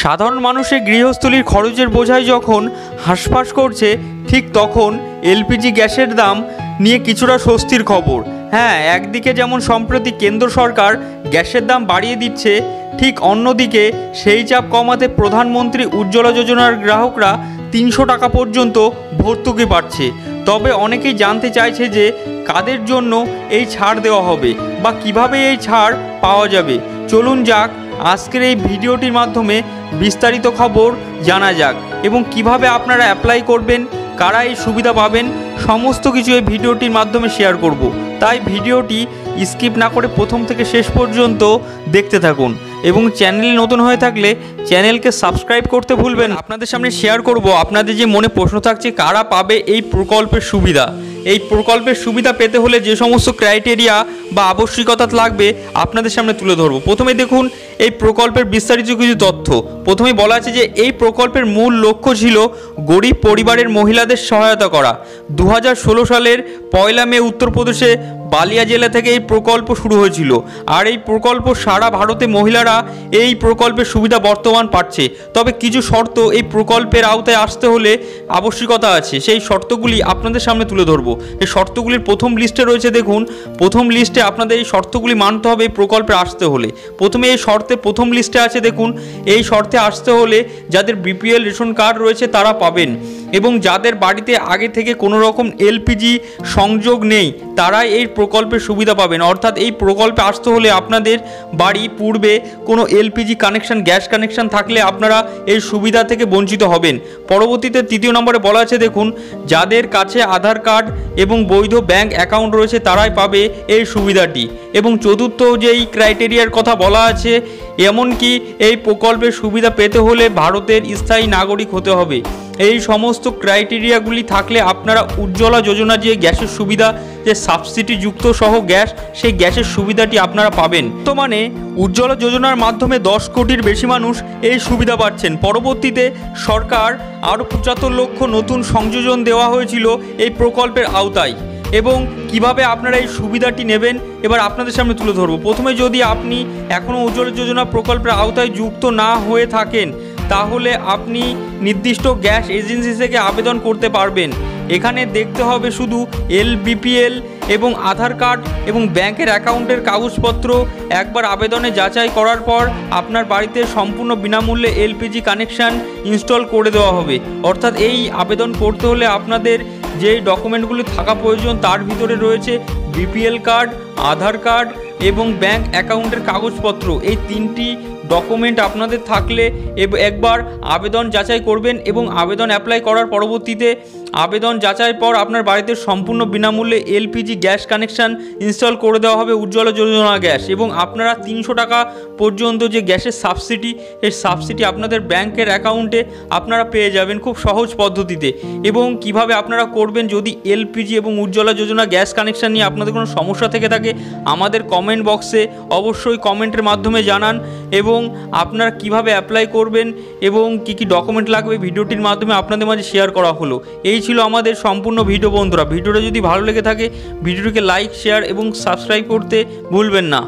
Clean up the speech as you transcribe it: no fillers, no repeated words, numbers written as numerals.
সাধারণ মানুষের গৃহস্থলীর খরচের বোঝাই যখন হাঁসফাঁস করছে, ঠিক তখন এলপিজি গ্যাসের দাম নিয়ে কিছুটা স্বস্তির খবর। হ্যাঁ, একদিকে যেমন সম্প্রতি কেন্দ্র সরকার গ্যাসের দাম বাড়িয়ে দিচ্ছে, ঠিক অন্যদিকে সেই চাপ কমাতে প্রধানমন্ত্রী উজ্জ্বলা যোজনার গ্রাহকরা 300 টাকা পর্যন্ত ভর্তুকি পাচ্ছে। তবে অনেকেই জানতে চাইছে যে কাদের জন্য এই ছাড় দেওয়া হবে বা কিভাবে এই ছাড় পাওয়া যাবে। চলুন যাক আজকের এই ভিডিওটির মাধ্যমে বিস্তারিত খবর জানা যাক এবং কিভাবে আপনারা অ্যাপ্লাই করবেন, কারা এই সুবিধা পাবেন, সমস্ত কিছু এই ভিডিওটির মাধ্যমে শেয়ার করব। তাই ভিডিওটি স্কিপ না করে প্রথম থেকে শেষ পর্যন্ত দেখতে থাকুন এবং চ্যানেলে নতুন হয়ে থাকলে চ্যানেলকে সাবস্ক্রাইব করতে ভুলবেন। আপনাদের সামনে শেয়ার করব আপনাদের যে মনে প্রশ্ন থাকছে কারা পাবে এই প্রকল্পের সুবিধা। এই প্রকল্পের সুবিধা পেতে হলে যে সমস্ত ক্রাইটেরিয়া বা আবশ্যিকতা লাগবে আপনাদের সামনে তুলে ধরব। প্রথমে দেখুন এই প্রকল্পের বিস্তারিত কিছু তথ্য। প্রথমেই বলা আছে যে এই প্রকল্পের মূল লক্ষ্য ছিল গরিব পরিবারের মহিলাদের সহায়তা করা। 2016 সালের 1 মে উত্তরপ্রদেশে বালিয়া জেলা থেকে এই প্রকল্প শুরু হয়েছিল। আর এই প্রকল্প সারা ভারতে মহিলারা এই প্রকল্পের সুবিধা বর্তমান পাচ্ছে। তবে কিছু শর্ত এই প্রকল্পের আওতায় আসতে হলে আবশ্যিকতা আছে, সেই শর্তগুলি আপনাদের সামনে তুলে ধরব। এই শর্তগুলির প্রথম লিস্টে রয়েছে, দেখুন প্রথম লিস্টে আপনাদের এই শর্তগুলি মানতে হবে এই প্রকল্পে আসতে হলে। প্রথমে এই শর্তে প্রথম লিস্টে আছে, দেখুন এই শর্তে আসতে হলে যাদের বিপিএল রেশন কার্ড রয়েছে তারা পাবেন এবং যাদের বাড়িতে আগে থেকে কোনো রকম এলপিজি সংযোগ নেই তারাই এই প্রকল্পের সুবিধা পাবেন। অর্থাৎ এই প্রকল্পে আসতে হলে আপনাদের বাড়ি পূর্বে কোনো এলপিজি কানেকশন, গ্যাস কানেকশন থাকলে আপনারা এই সুবিধা থেকে বঞ্চিত হবেন। পরবর্তীতে তৃতীয় নম্বরে বলা আছে, দেখুন যাদের কাছে আধার কার্ড এবং বৈধ ব্যাংক অ্যাকাউন্ট রয়েছে তারাই পাবে এই সুবিধাটি। এবং চতুর্থ যেই ক্রাইটেরিয়ার কথা বলা আছে, এমনকি এই প্রকল্পের সুবিধা পেতে হলে ভারতের স্থায়ী নাগরিক হতে হবে। এই সমস্ত ক্রাইটেরিয়াগুলি থাকলে আপনারা উজ্জ্বলা যোজনা যে গ্যাসের সুবিধা, যে সাবসিডি যুক্ত সহ গ্যাস, সেই গ্যাসের সুবিধাটি আপনারা পাবেন। তো মানে উজ্জ্বলা যোজনার মাধ্যমে 10 কোটির বেশি মানুষ এই সুবিধা পাচ্ছেন। পরবর্তীতে সরকার আরও 75 লক্ষ নতুন সংযোজন দেওয়া হয়েছিল এই প্রকল্পের আওতায়। এবং কিভাবে আপনারা এই সুবিধাটি নেবেন এবার আপনাদের সামনে তুলে ধরব। প্রথমে যদি আপনি এখনও উজ্জ্বলা যোজনা প্রকল্পের আওতায় যুক্ত না হয়ে থাকেন তাহলে আপনি নির্দিষ্ট গ্যাস এজেন্সি থেকে আবেদন করতে পারবেন। এখানে দেখতে হবে শুধু বিপিএল এবং আধার কার্ড এবং ব্যাংকের অ্যাকাউন্টের কাগজপত্র একবার আবেদনে যাচাই করার পর আপনার বাড়িতে সম্পূর্ণ বিনামূল্যে এলপিজি কানেকশান ইনস্টল করে দেওয়া হবে। অর্থাৎ এই আবেদন করতে হলে আপনাদের যে ডকুমেন্টগুলি থাকা প্রয়োজন তার ভিতরে রয়েছে বিপিএল কার্ড, আধার কার্ড এবং ব্যাংক অ্যাকাউন্টের কাগজপত্র। এই 3টি ডকুমেন্ট আপনাদের থাকলে একবার আবেদন যাচাই করবেন এবং আবেদন অ্যাপ্লাই করার পরবর্তীতে আবেদন যাচাইয়ের পর আপনার বাড়িতে সম্পূর্ণ বিনামূল্যে এলপিজি গ্যাস কানেকশান ইনস্টল করে দেওয়া হবে উজ্জ্বলা যোজনা গ্যাস। এবং আপনারা 300 টাকা পর্যন্ত যে গ্যাসের সাবসিডি, এই সাবসিডি আপনাদের ব্যাংকের অ্যাকাউন্টে আপনারা পেয়ে যাবেন খুব সহজ পদ্ধতিতে। এবং কিভাবে আপনারা করবেন, যদি এলপিজি এবং উজ্জ্বলা যোজনা গ্যাস কানেকশান নিয়ে আপনাদের কোনো সমস্যা থেকে থাকে আমাদের কমেন্ট বক্সে অবশ্যই কমেন্টের মাধ্যমে জানান। এবং আপনারা কিভাবে অ্যাপ্লাই করবেন এবং কি কি ডকুমেন্ট লাগবে ভিডিওটির মাধ্যমে আপনাদের মাঝে শেয়ার করা হলো। এই ছিল আমাদের সম্পূর্ণ ভিডিও। বন্ধুরা, ভিডিওটা যদি ভালো লেগে থাকে ভিডিওটিকে লাইক, শেয়ার এবং সাবস্ক্রাইব করতে ভুলবেন না।